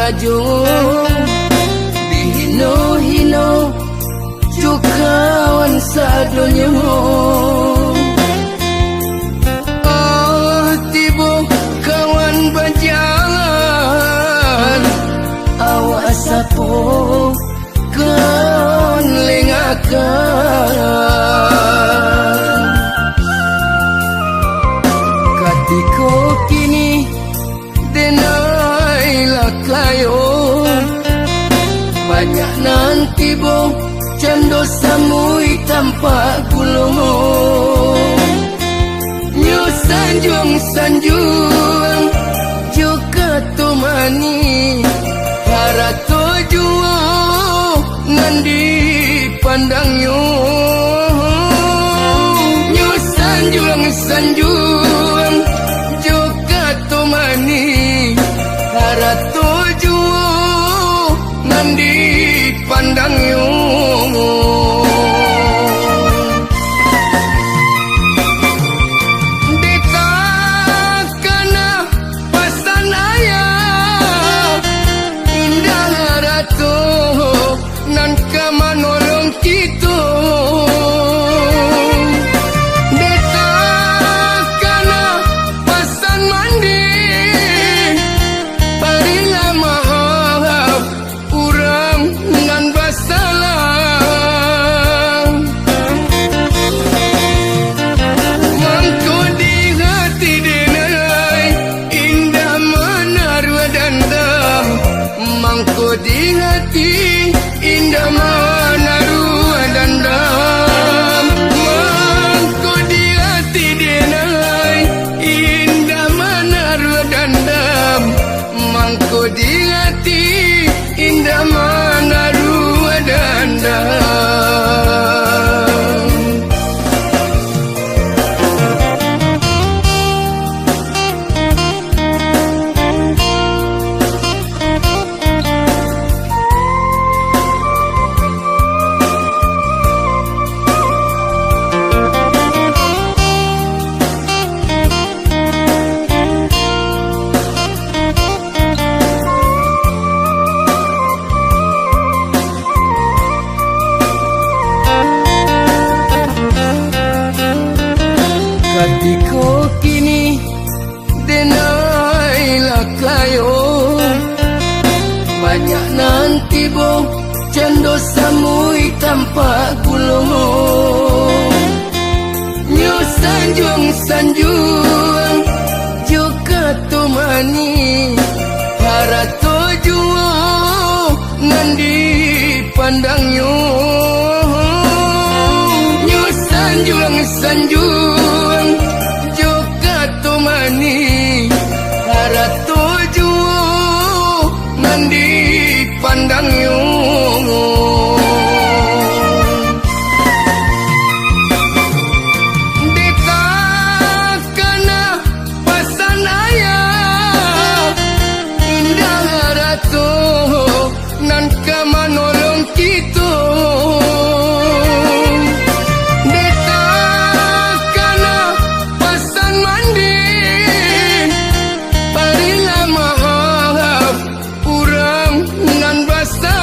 maju dihino-hino cukawan sadonya. Tibo kawan berjalan awas sapo kawan lengakan. Katiko kini denailah kayo banyak nanti bo cando samui tanpa gulung. Nyo sanjung juga tumani harato juo nandi pandangnya. Nyo sanjung juga tumani harato juo nandi pandangnya. Di hati indah menaruh dendam. Mangko di hati denai indah menaruh dendam. Mangko di hati indah menaruh dendam. Katiko kini denailah kayo banyak nanti bo cando samui tanpa gulung. Nyo sanjung juga tumani harato juo nandi pandangnya. Nyo sanjung juga tumani harato juo nandi pandangnya. Nan kamanolong kita deta kana pasan mandi parilah maaf urang nan basa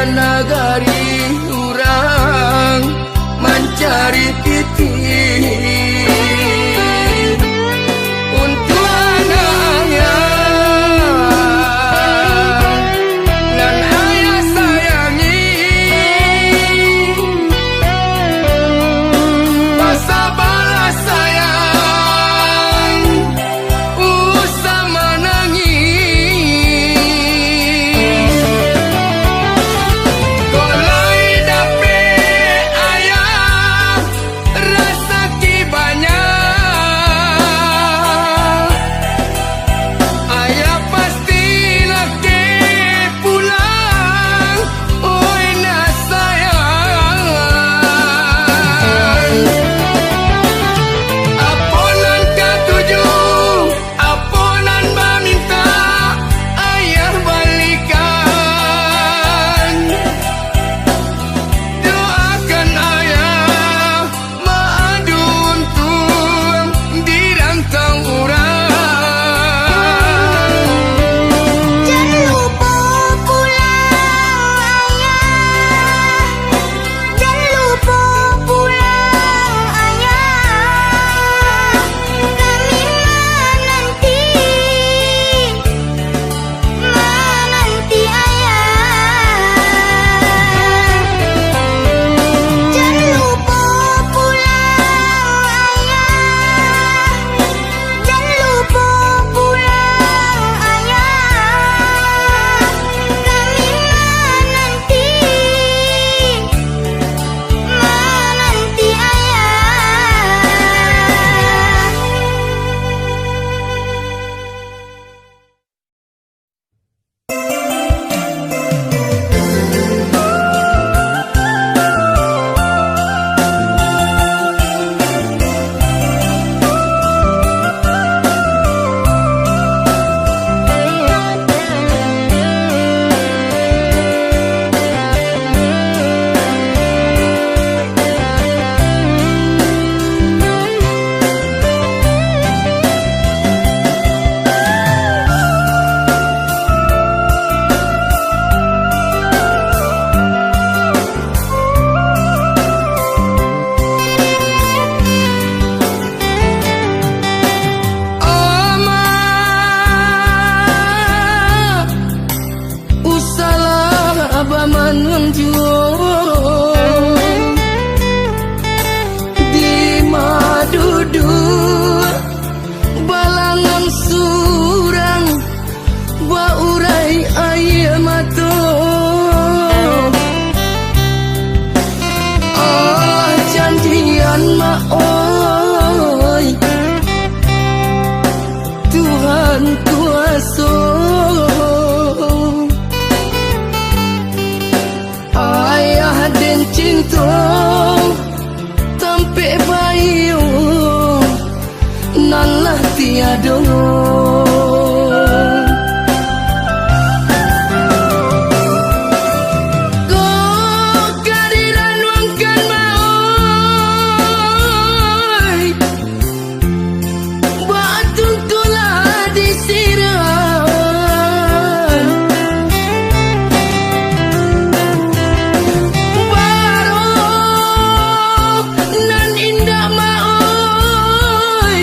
nagari urang mencari titik untuk anaknya dan ayah sayangi masa balas sayang usah menangis golai dapet ayah rasa kibanya ayah pasti laki pulang oi nak sayang aponan katuju aponan meminta ayah balikan doakan ayah maadu untung di rantau urang Jangan lupa pulang ayah, jangan lupa pulang ayah. Kami menanti ayah. Jangan lupa pulang ayah, jangan lupa pulang ayah. Kami menanti usalah abah menunjuk di madudu balangan surang baurai ayah mato janjian ma oi Tuhan kuasa ayah dan cinta tampe bayu nalah tiada kau kadiran wangkan maoi batu tulah disiram baru nan indah maoi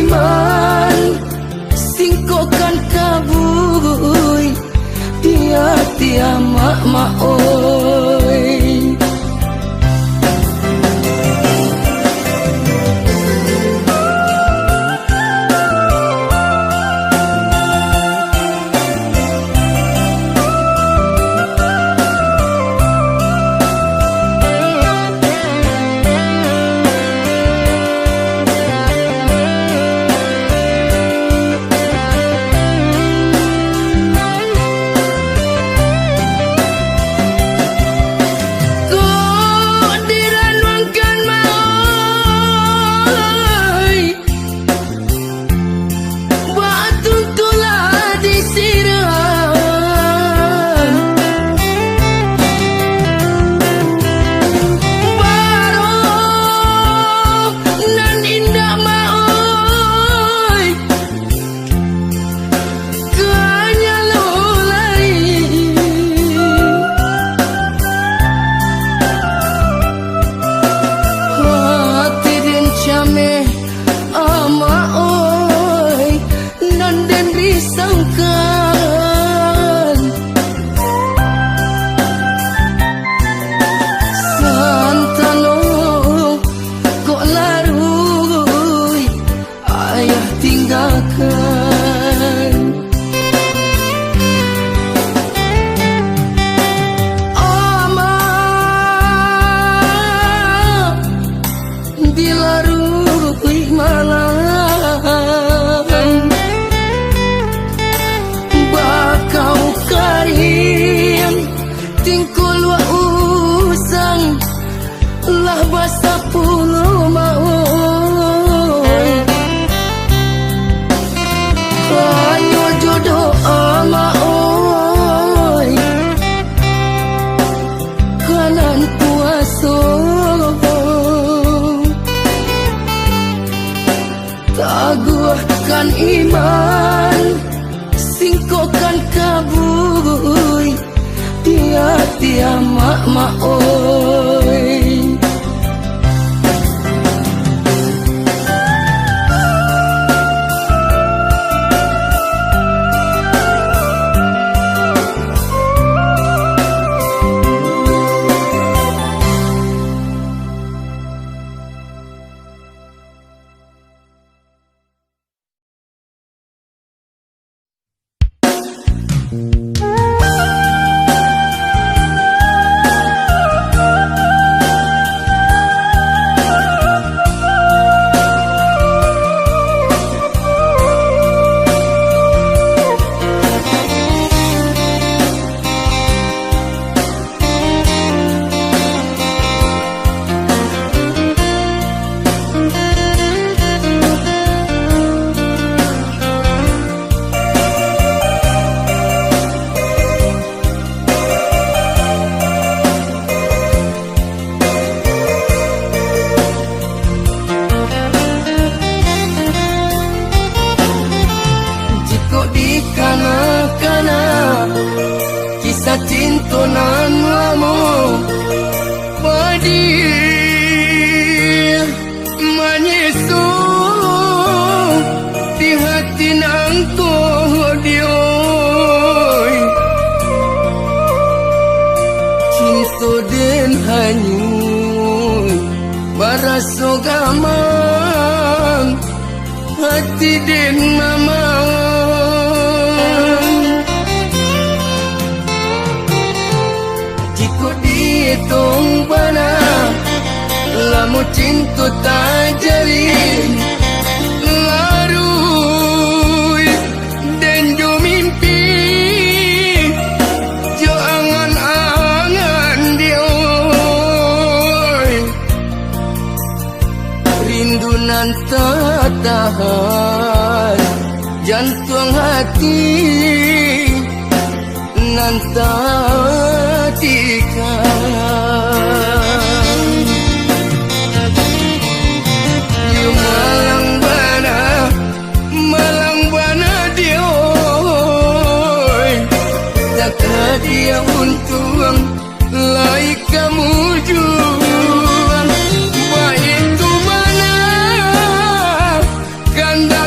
iman singkokan kabui dia mak oi. Taguhkan iman singkokan kabui dia mak oi. Tintonan lamu padir menyesung di hati nang dioi cinta den hanyut baraso gamang hati den mamang tong bana lamu cinta tak jalin larui dan jo mimpi jo angan-angan dioi rindu nan tak tahan jantung hati nan tak tikan you malang bana dioi tak dia untung lai kamu juang baik tu mana kanda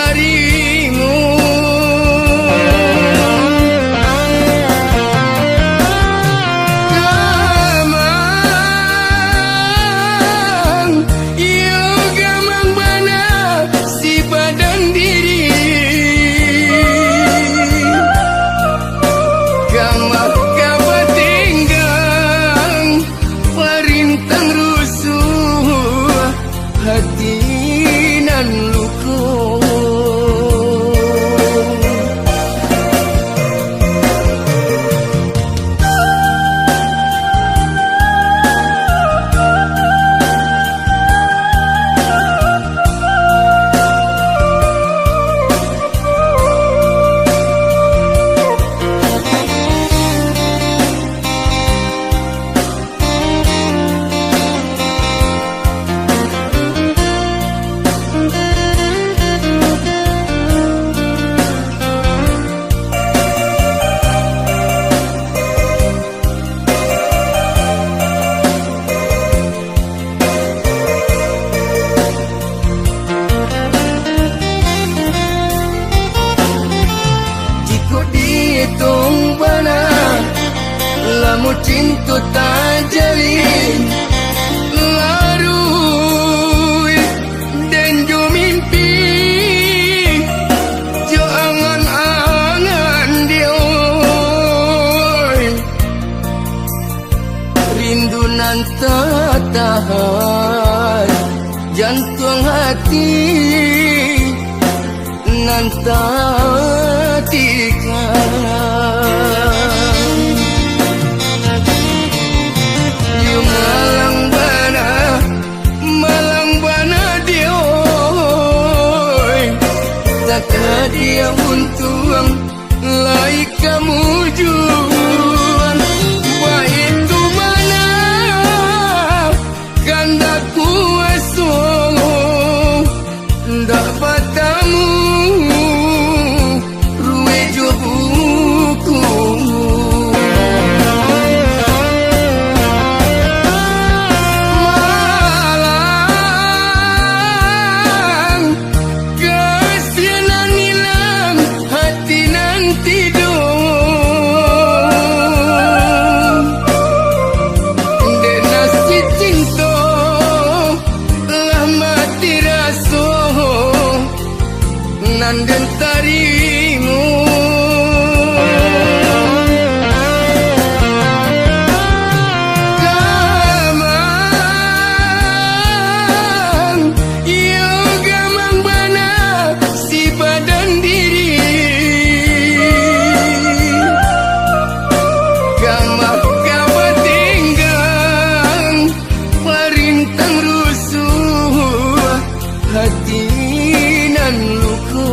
tarimu. Gamang, yo gamang bana si badan diri. Gamang kabatinggang parintang rusuh hati nan luko. Tong bana lamu cinta tak jalin larui dan jo mimpi jo angan-angan dia rindu nan tak tahan jantung hati nan tak tikan. You malang bana dia, takkan dia untung lai kamu jual. Baik tu mana kanda kuasa dapat tamu. Nanden tarimu. Gamang, yo gamang bana si badan diri. Gamang kabatinggang parintang rusuh hati nan luko.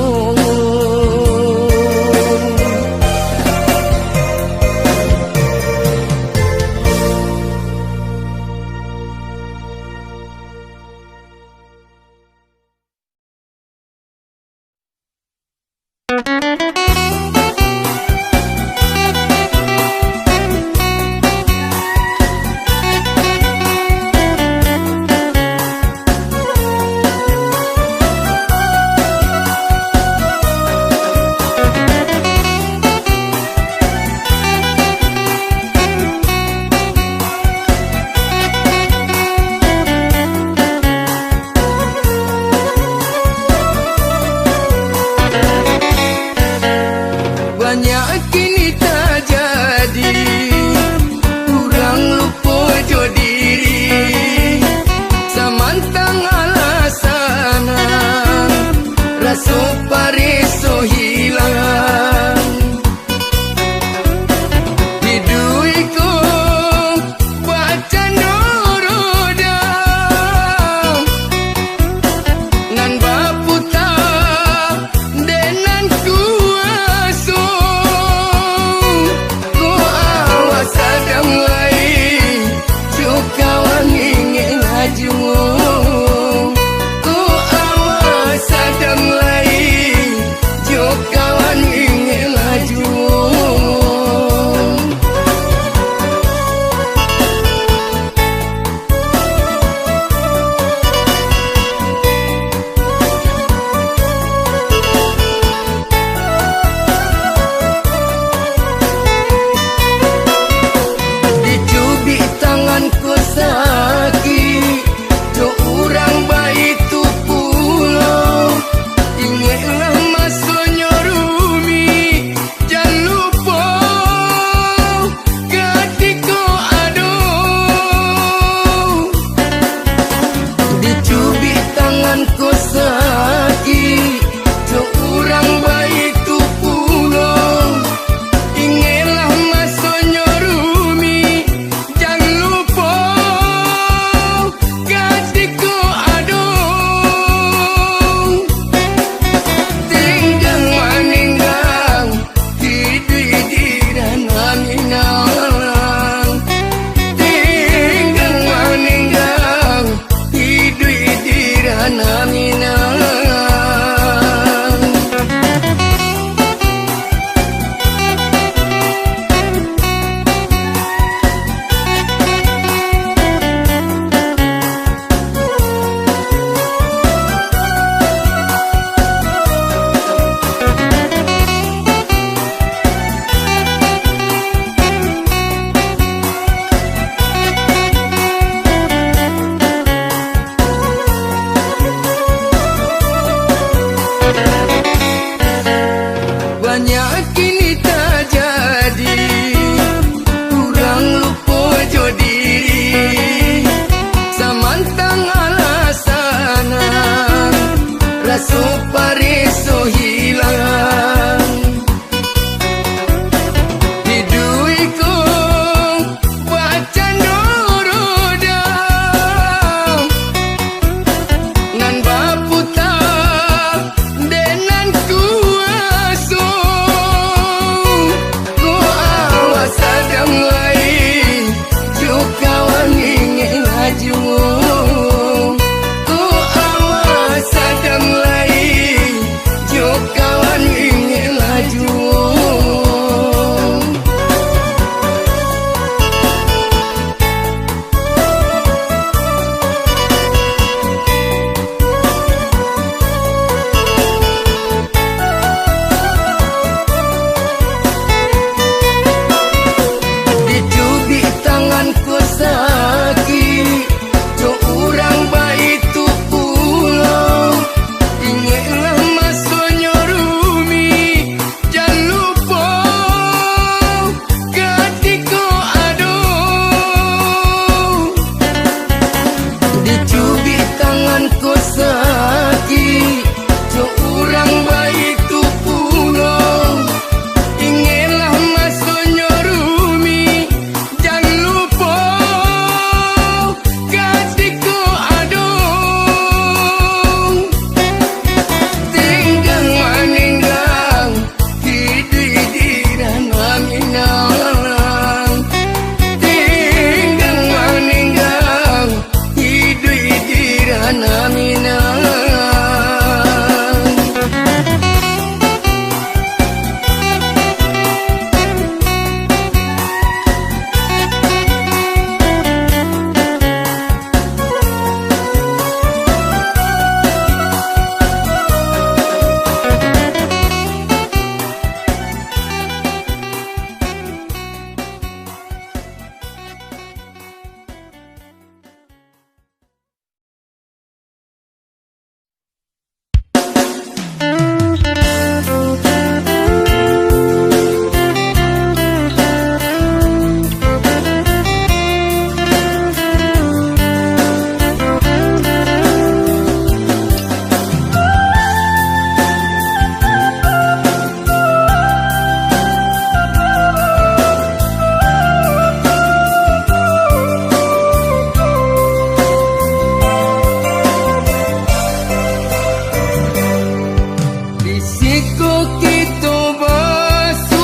Ketika kita basuh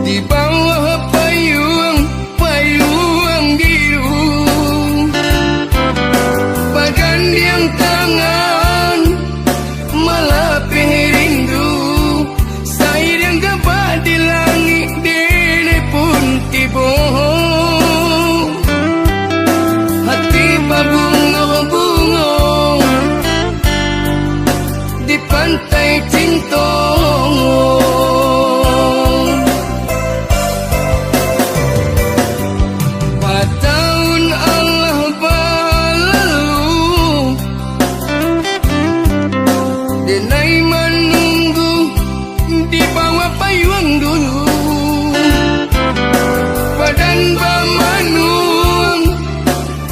di bawah payung biru, badan yang tangan malah rindu. Sair yang gabah di langit dene pun tiba. Hati berbunga-bunga di pantai cinta. Tahun Allah berlalu, denai menunggu di bawah payung dulu. Badan bermanung,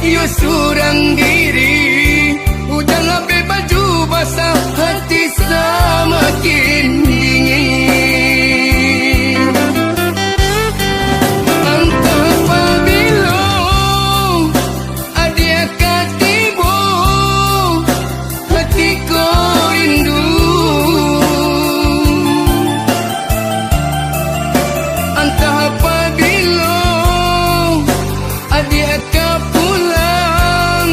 ia surang diri. Hujan api baju basah, hati semakin dingin. Entah apabila adik akan tiba, hatiku rindu. Entah apabila adik akan pulang,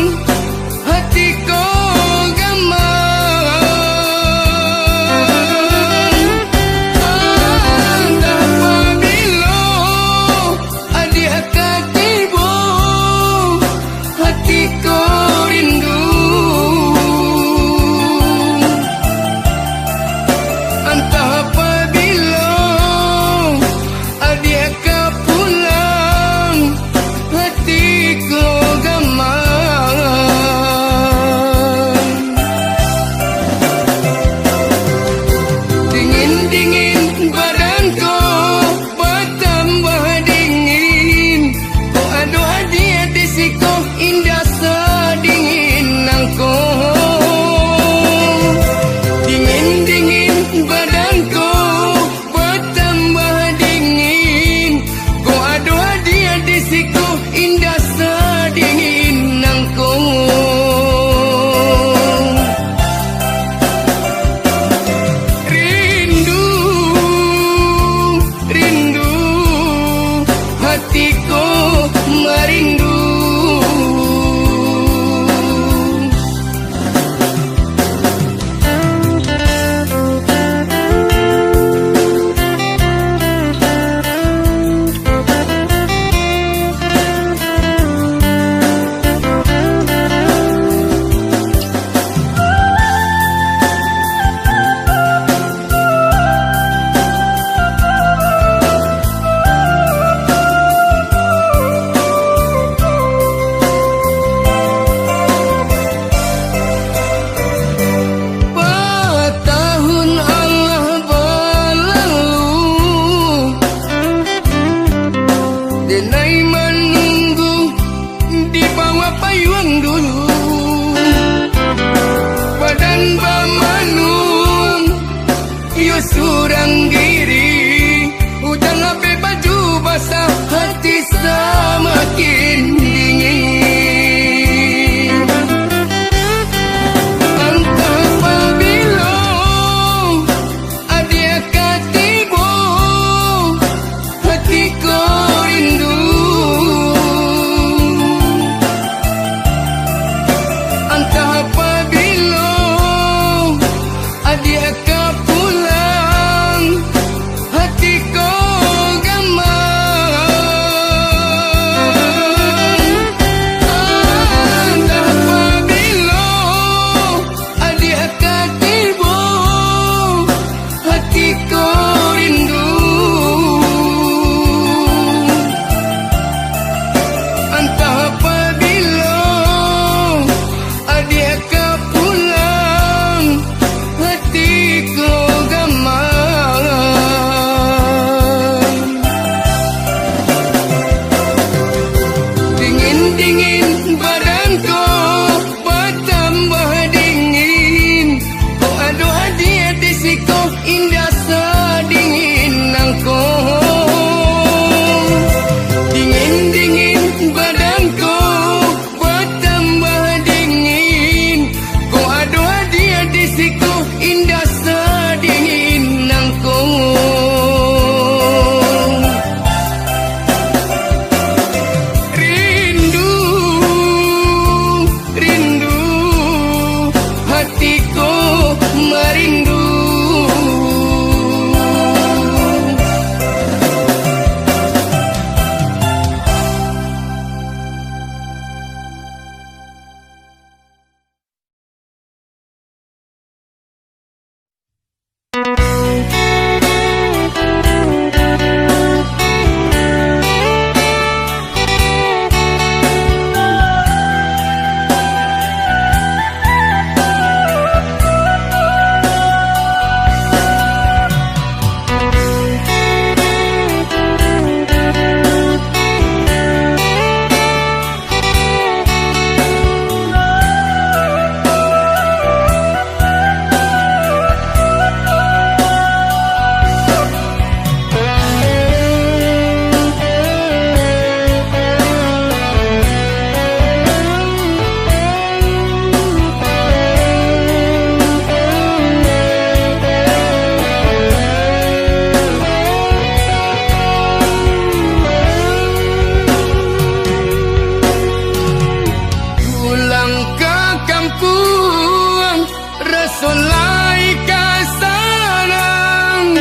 rasulai kasarang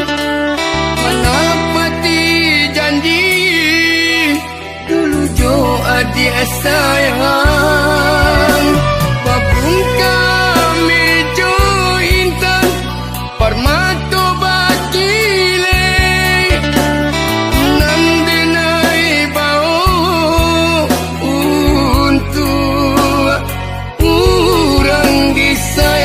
menepati janji dulu jo adik sayang babung kami jo intan permato bakile nandenai bau untuk orang disayang.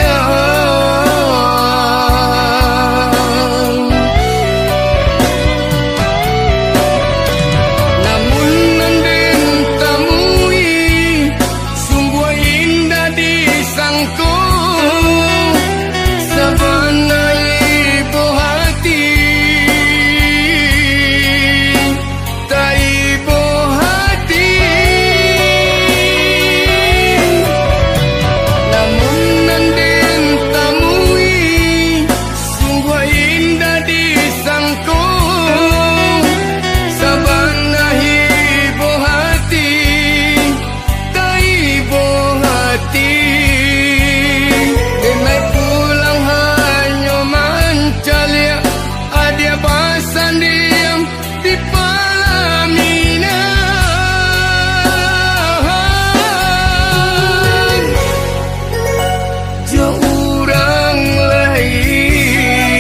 Namun nanden tamui sungguh indah disangko sabana ibu hati tak ibu hati. Namun nanden tamui sungguh indah disangko sabana ibu hati tak ibu hati. Denai pulang hanya mancalia adia basan diam di pelaminan jauh orang lain.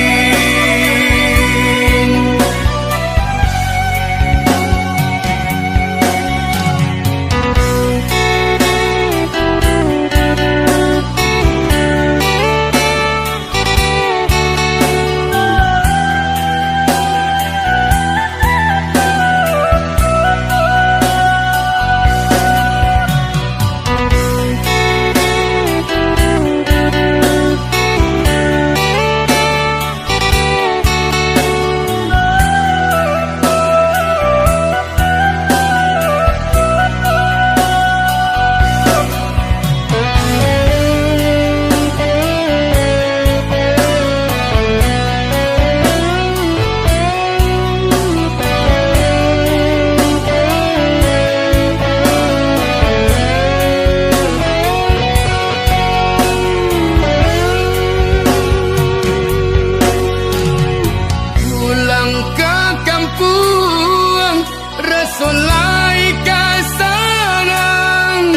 Pulang ke kampung rasulai kasarang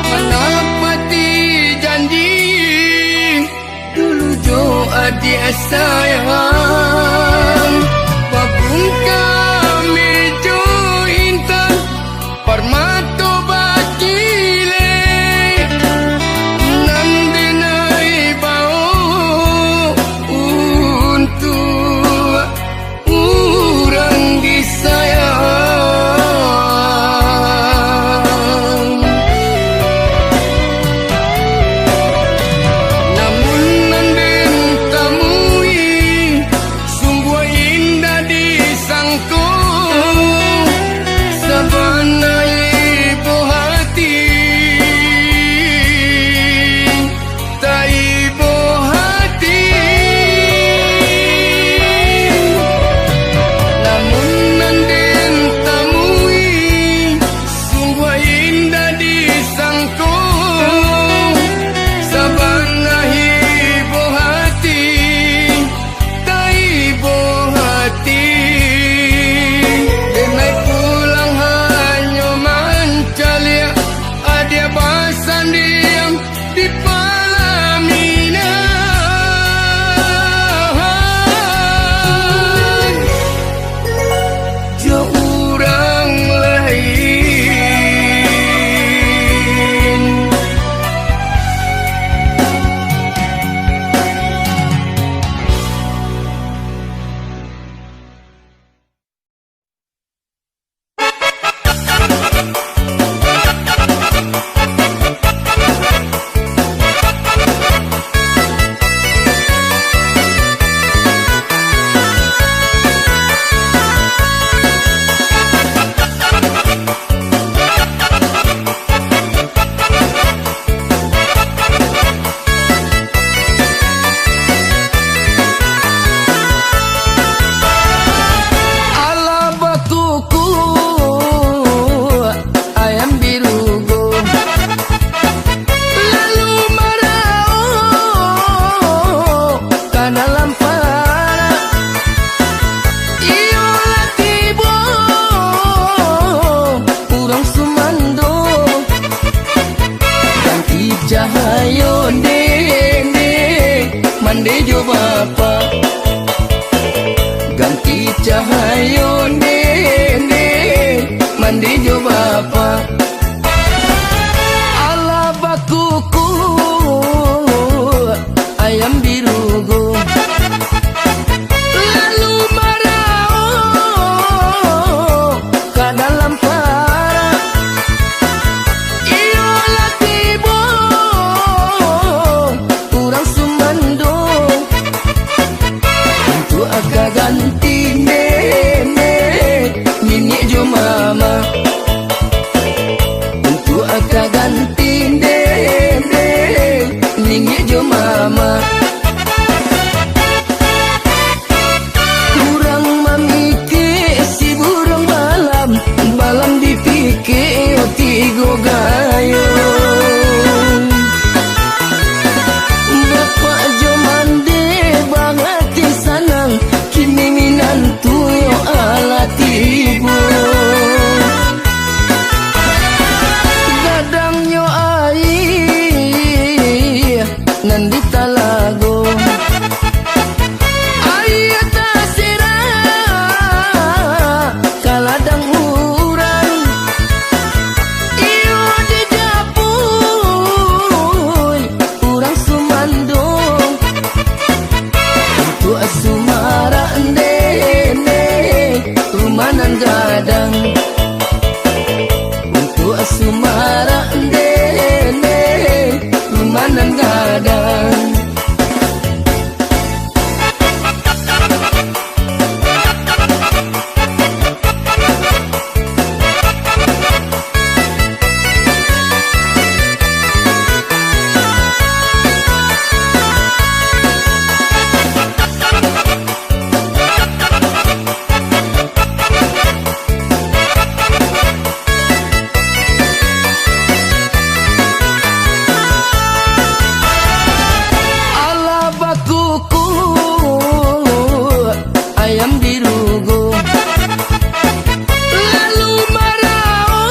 menepati janji dulu jo adik sayang babung kami jo intan permato bakile nandenai bau untuk orang disayang. Namun nanden tamui mandi jo bapa ganti cahayo nene mandi jo bapa ala bakuku ayam birugo lalu marao ke dalam para iyo latibo kurang sumando untuk agak ganti nene nini jo mama untuk agak ganti nene nini jo mama kurang mamikir si burung balam balam dipikir tigo gayo bapak jo mande banget di sanang kini minantu yo ala tibo gadang yo ai nandi talago ayata sira kaladang urang iyo di dapuy urang sumandong untuk asumara ndene rumanan gadang untuk asumara ndene rumanan gadang ala bakuku ayam birugo lalu marao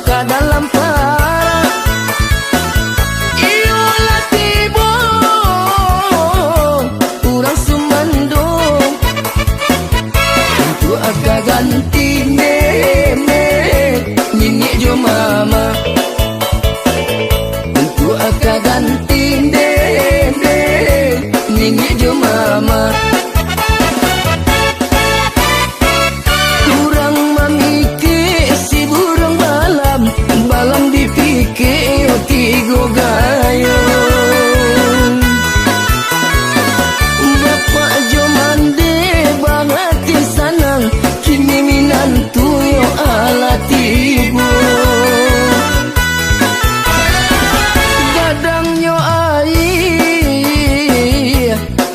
ke dalam para iyo latibo kurang sumandong untuk agak ganti nene nini jo mama untuk agak ganti nene nini jo mama kurang mamikir si burung balam balam dipikir tigo gayo bapak jo mande banget di sanang kini minantu yo ala tibo gadang yo ai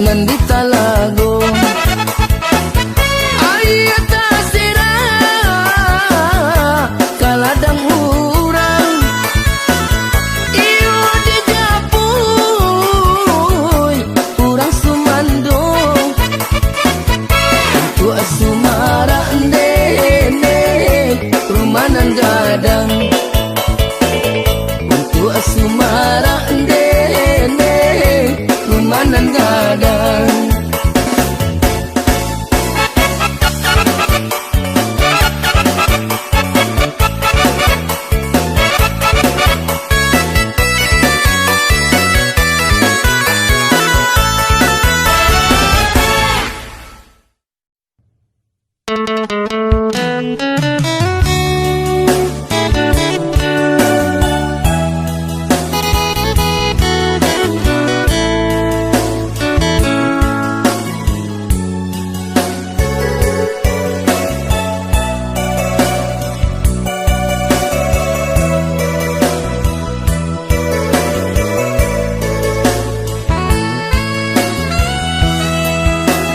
nandi talago ayata sira kaladang urang iyo di dapuy urang sumandong untuk asumara ndene rumanan gadang untuk asumara ndene rumanan gadang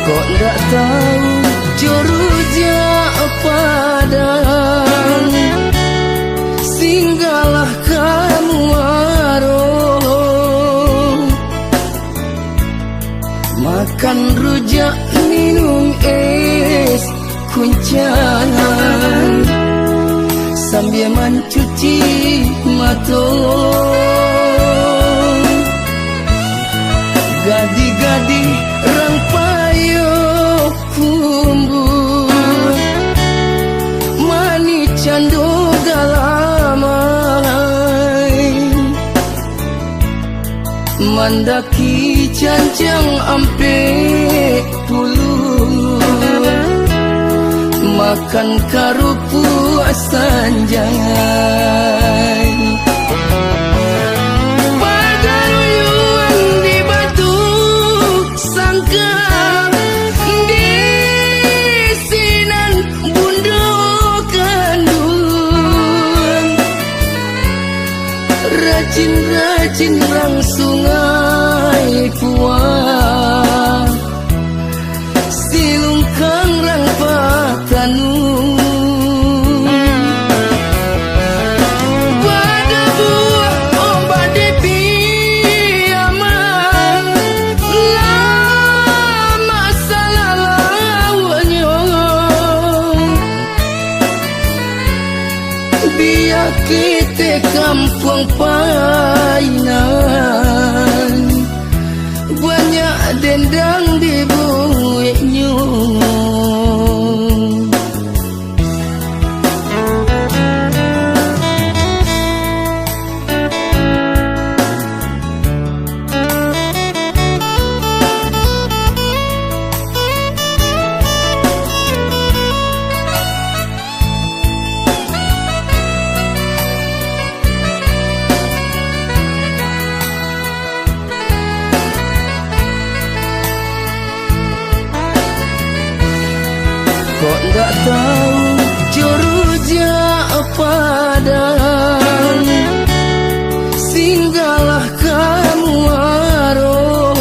kok ndak tahu juruja padang singgalah kamu aroh makan rujak minum es kuncangan sambil mencuci mata Gadi-gadi rang payo kumbu mani cando galamai mandaki cancang ampe pulu makan karupu sanjai pagaruyuan di batu sangka di sinan bundo kandung rajin-rajin rang sungai puang silungkang rang patanu pada buah ombak depi aman lama salah lawannya biar kita kampung painan banyak dendang di buiknya kok ndak tahu juruja padan singgahlah kamu warung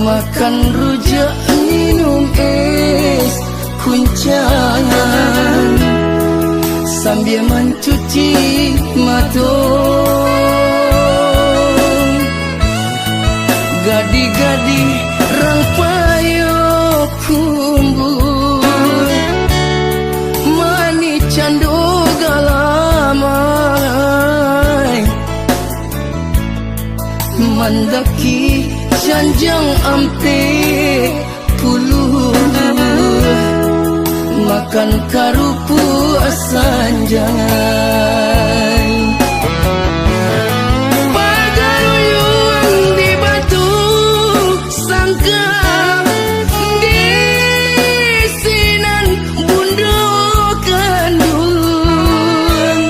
makan rujak minum es kuncangan sambil mencuci mata gadi-gadi rang payo kumbu mani cando galamai mandaki janjang ampe puluh makan karupu sanjai pagaruyuan di batu sangka di sinan bundo kandung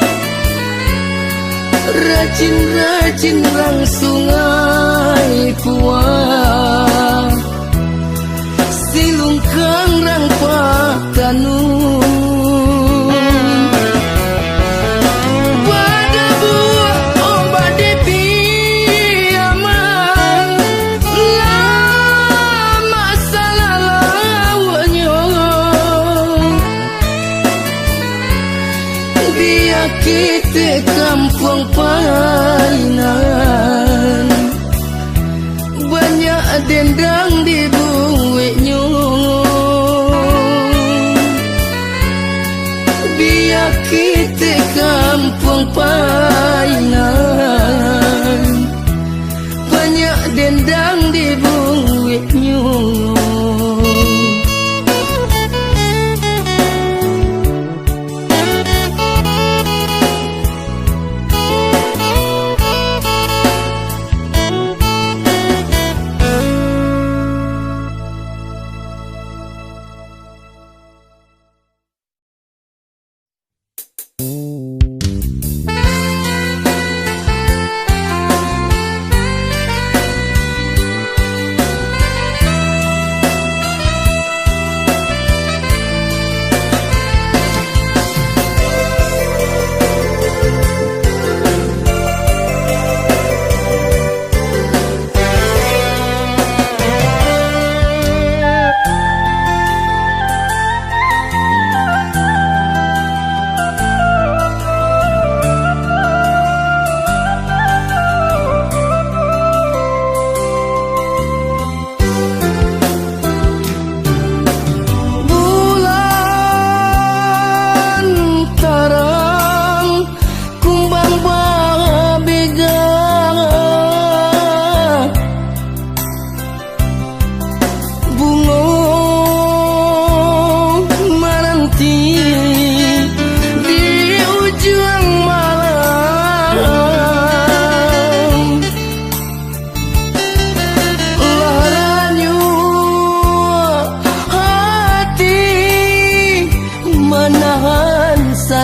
rajin-rajin rang sungai puang silungkang rang patanu pada buah ombak depi aman lama salah lawannya biar kita kampung painan banyak dendang di buiknya biar kita kampung painan banyak dendang di buiknya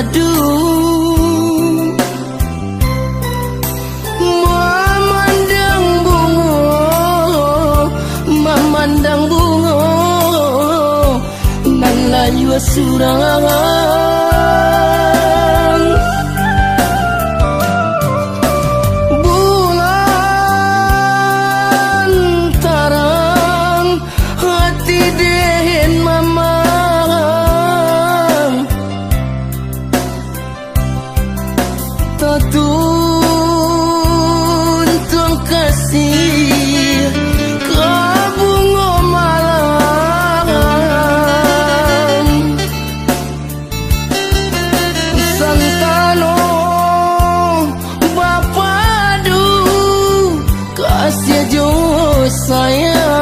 padu memandang bunga nan layu surangan bulan tarang hati dehen mamang tatun kasih kabungo malang santano bapadu kasih jo sayang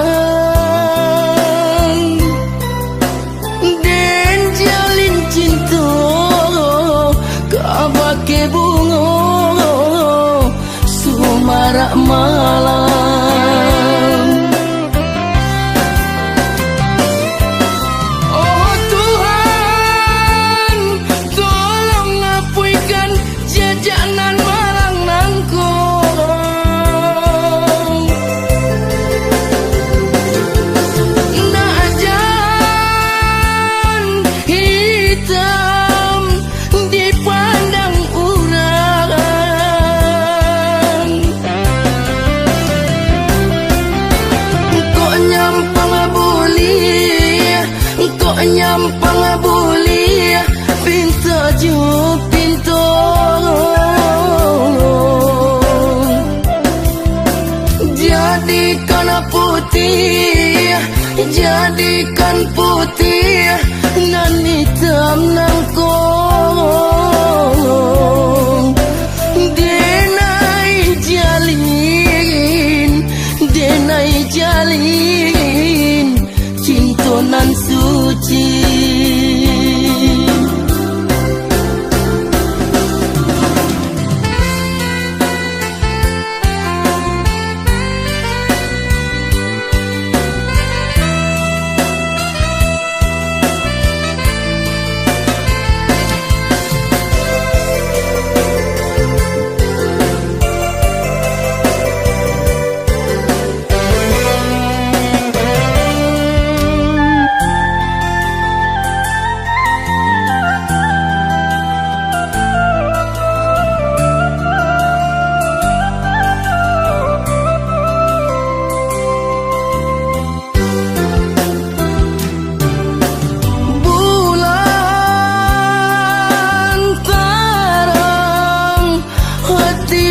den jalin cinta kabake bungo sumarak malam. Oh Tuhan, tolong ngapuikan jajanan marang nangkong. Najan hitam dipandang urang. Kok nyampang buli pinta ju pinto jadikan putih nan hitam nangkong denai jalin cinta nan suci.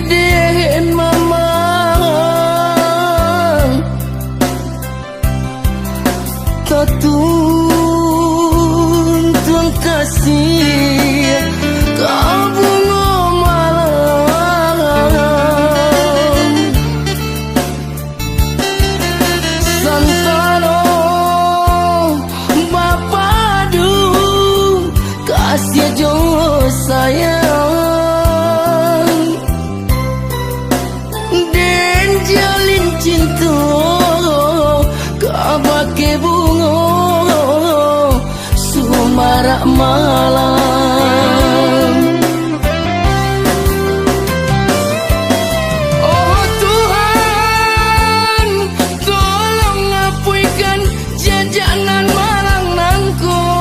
Dehen mamang tatun kasih kabungo malang santano bapadu kasih jo sayang jalin cinta kabake bungo sumarak malam. Oh Tuhan, tolong ngapuikan jajanan marang nangkong.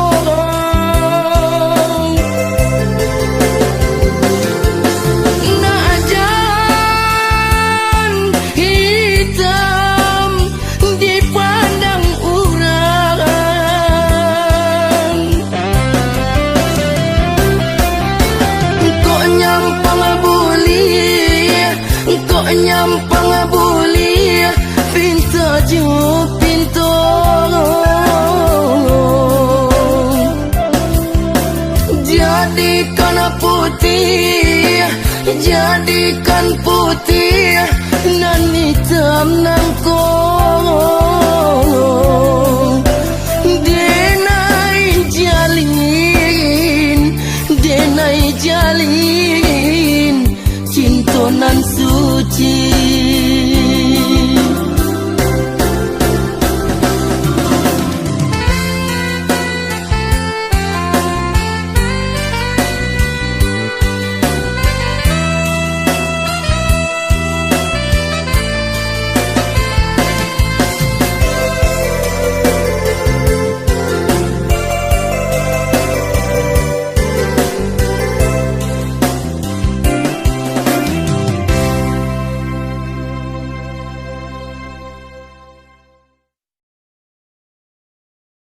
Dipandang urang. nyampang buli pinta ju pinto jadikan putih nan hitam nangko